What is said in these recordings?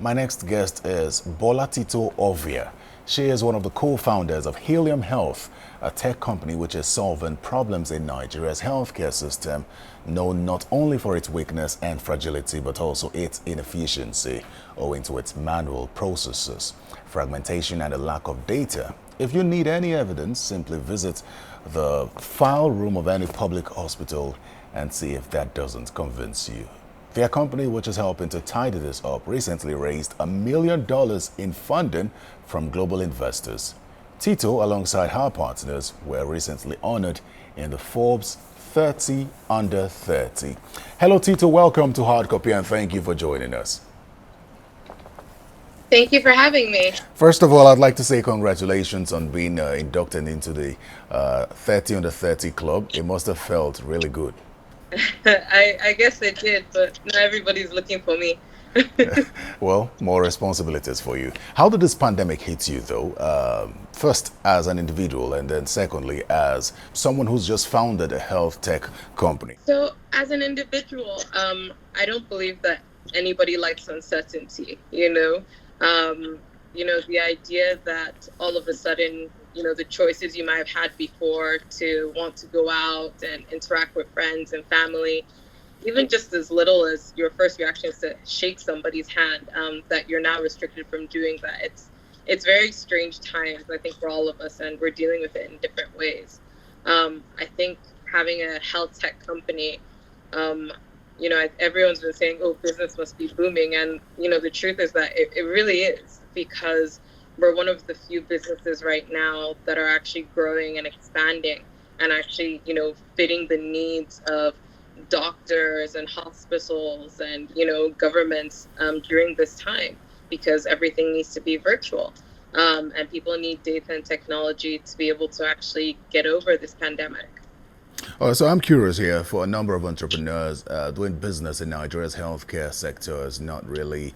My next guest is Bolatitio Ovia. She is one of the co-founders of Helium Health, a tech company which is solving problems in Nigeria's healthcare system, known not only for its weakness and fragility, but also its inefficiency, owing to its manual processes, fragmentation, and a lack of data. If you need any evidence, simply visit the file room of any public hospital and see if that doesn't convince you. Their company, which is helping to tidy this up, recently raised $1 million in funding from global investors. Tito, alongside her partners, were recently honored in the Forbes 30 Under 30. Hello, Tito. Welcome to Hard Copy, and thank you for joining us. Thank you for having me. First of all, I'd like to say congratulations on being inducted into the 30 Under 30 club. It must have felt really good. I guess it did, but not everybody's looking for me. Well, more responsibilities for you. How did this pandemic hit you, though? First, as an individual, and then secondly, as someone who's just founded a health tech company. So, as an individual, I don't believe that anybody likes uncertainty. The idea that all of a sudden, the choices you might have had before to want to go out and interact with friends and family, even just as little as your first reaction is to shake somebody's hand, that you're now restricted from doing that. It's very strange times, I think, for all of us, and we're dealing with it in different ways. I think having a health tech company, everyone's been saying, oh, business must be booming. And, the truth is that it really is, because we're one of the few businesses right now that are actually growing and expanding and actually, fitting the needs of doctors and hospitals and, governments during this time, because everything needs to be virtual. And people need data and technology to be able to actually get over this pandemic. So I'm curious here, for a number of entrepreneurs, doing business in Nigeria's healthcare sector is not really,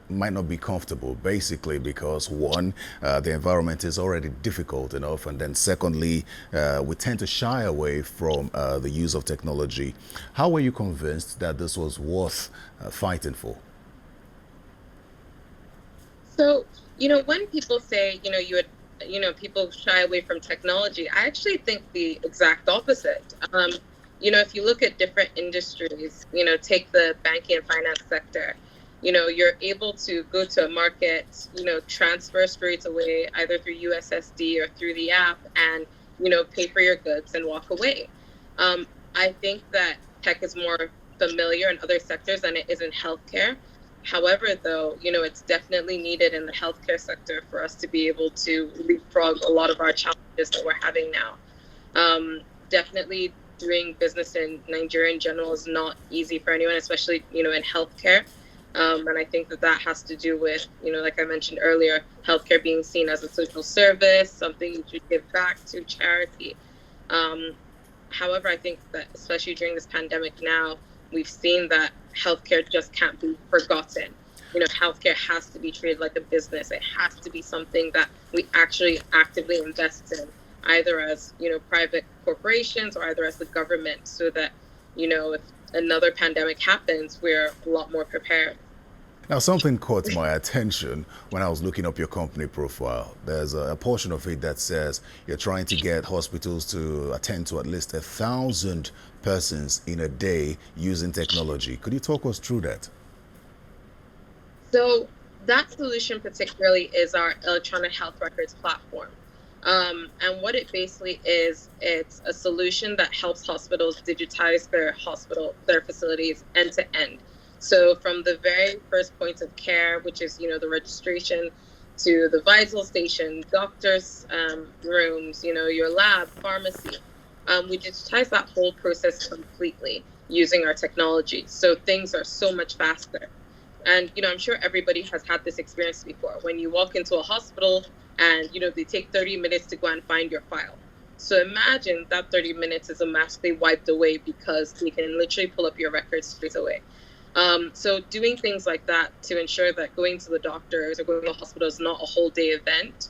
might not be comfortable, basically because one, the environment is already difficult enough, and then secondly, we tend to shy away from the use of technology. How were you convinced that this was worth fighting for? So, when people say, people shy away from technology, I actually think the exact opposite. If you look at different industries, take the banking and finance sector, you're able to go to a market, transfer straight away, either through USSD or through the app, and, pay for your goods and walk away. I think that tech is more familiar in other sectors than it is in healthcare. However, though, it's definitely needed in the healthcare sector for us to be able to leapfrog a lot of our challenges that we're having now. Definitely doing business in Nigeria in general is not easy for anyone, especially, in healthcare. And I think that has to do with, like I mentioned earlier, healthcare being seen as a social service, something you should give back to charity. However, I think that especially during this pandemic now, we've seen that healthcare just can't be forgotten. Healthcare has to be treated like a business. It has to be something that we actually actively invest in, either as, private corporations or either as the government, so that, if another pandemic happens, we're a lot more prepared. Now, something caught my attention when I was looking up your company profile. There's a portion of it that says you're trying to get hospitals to attend to at least 1,000 persons in a day using technology. Could you talk us through that? So that solution particularly is our electronic health records platform. And what it basically is, it's a solution that helps hospitals digitize their facilities end to end. So from the very first point of care, which is, the registration, to the vital station, doctors' rooms, your lab, pharmacy, we digitize that whole process completely using our technology. So things are so much faster. And, I'm sure everybody has had this experience before. When you walk into a hospital and, they take 30 minutes to go and find your file. So imagine that 30 minutes is automatically wiped away because they can literally pull up your records straight away. So doing things like that to ensure that going to the doctors or going to the hospital is not a whole day event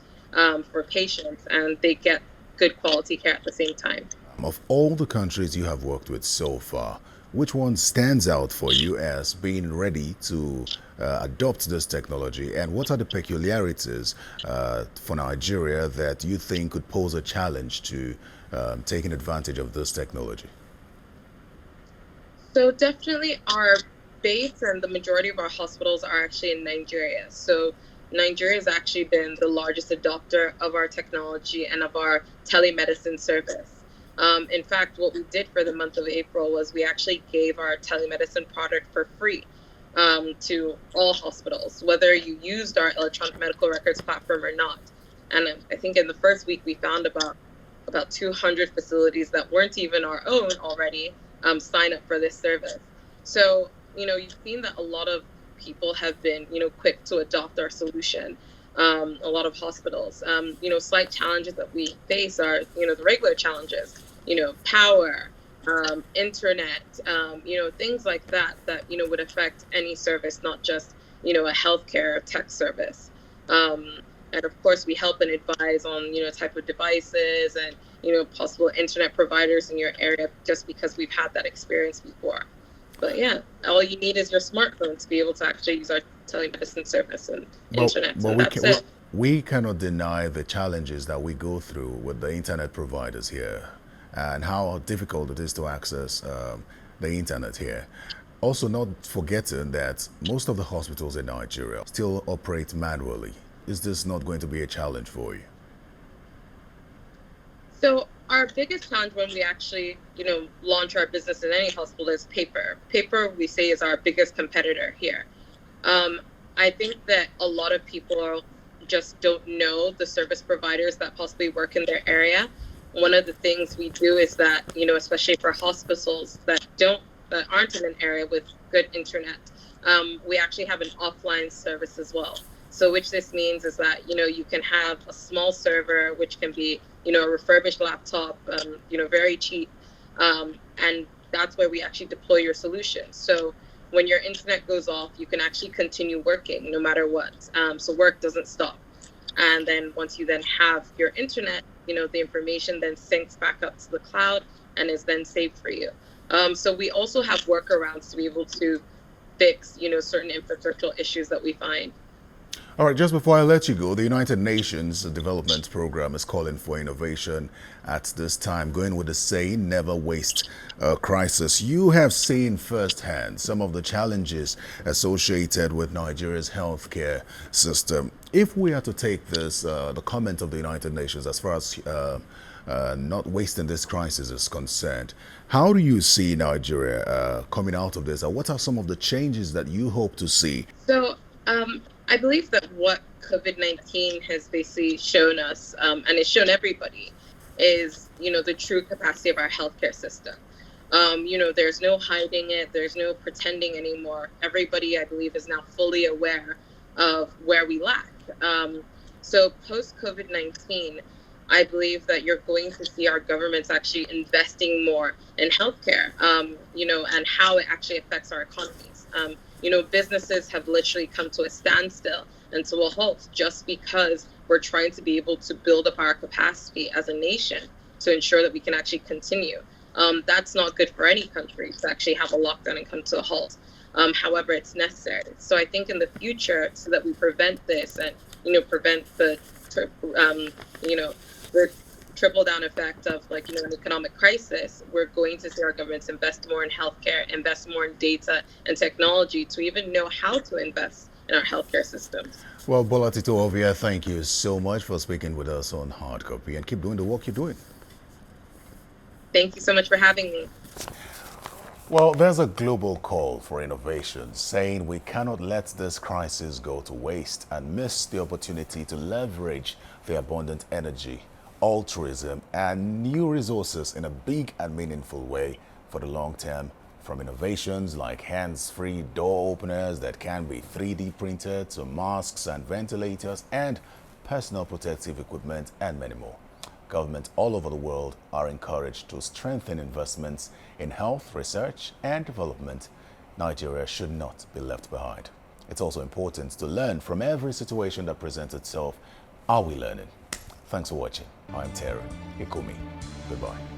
for patients, and they get good quality care at the same time. Of all the countries you have worked with so far, which one stands out for you as being ready to adopt this technology, and what are the peculiarities for Nigeria that you think could pose a challenge to taking advantage of this technology? So definitely our base and the majority of our hospitals are actually in Nigeria. So Nigeria has actually been the largest adopter of our technology and of our telemedicine service. In fact, what we did for the month of April was we actually gave our telemedicine product for free to all hospitals, whether you used our electronic medical records platform or not. And I think in the first week we found about 200 facilities that weren't even our own already sign up for this service. So, you've seen that a lot of people have been, quick to adopt our solution. A lot of hospitals, slight challenges that we face are, the regular challenges, power, internet, things like that, would affect any service, not just, a healthcare tech service. And of course, we help and advise on, type of devices and, possible internet providers in your area, just because we've had that experience before. But yeah, all you need is your smartphone to be able to actually use our telemedicine service and internet. So that's it. We cannot deny the challenges that we go through with the internet providers here and how difficult it is to access the internet here. Also, not forgetting that most of the hospitals in Nigeria still operate manually. Is this not going to be a challenge for you? So our biggest challenge when we actually, launch our business in any hospital is paper. Paper, we say, is our biggest competitor here. I think that a lot of people just don't know the service providers that possibly work in their area. One of the things we do is that, especially for hospitals that aren't in an area with good internet, we actually have an offline service as well. So which this means is that, you can have a small server, which can be, a refurbished laptop, very cheap. And that's where we actually deploy your solution. So when your internet goes off, you can actually continue working no matter what. So work doesn't stop. And then once you then have your internet, the information then syncs back up to the cloud and is then saved for you. So we also have workarounds to be able to fix, certain infrastructural issues that we find. All right, just before I let you go, the United Nations Development Program is calling for innovation at this time, going with the saying, never waste a crisis. You have seen firsthand some of the challenges associated with Nigeria's healthcare system. If we are to take this, the comment of the United Nations as far as not wasting this crisis is concerned, how do you see Nigeria coming out of this? Or what are some of the changes that you hope to see? So, I believe that what COVID-19 has basically shown us, and it's shown everybody, is, the true capacity of our healthcare system. There's no hiding it. There's no pretending anymore. Everybody, I believe, is now fully aware of where we lack. So post COVID-19, I believe that you're going to see our governments actually investing more in healthcare, and how it actually affects our economies. Businesses have literally come to a standstill and to a halt just because we're trying to be able to build up our capacity as a nation to ensure that we can actually continue. That's not good for any country to actually have a lockdown and come to a halt. However, it's necessary. So I think in the future, so that we prevent this and, prevent the trickle down effect of an economic crisis, we're going to see our governments invest more in healthcare, invest more in data and technology to even know how to invest in our healthcare systems. Well, Bolatitio Ovia, thank you so much for speaking with us on Hard Copy, and keep doing the work you're doing. Thank you so much for having me. Well, there's a global call for innovation, saying we cannot let this crisis go to waste and miss the opportunity to leverage the abundant energy, altruism, and new resources in a big and meaningful way for the long term, from innovations like hands-free door openers that can be 3D printed to masks and ventilators and personal protective equipment and many more. Governments all over the world are encouraged to strengthen investments in health, research, and development. Nigeria should not be left behind. It's also important to learn from every situation that presents itself. Are we learning? Thanks for watching. I'm Terry Ikumi. Goodbye.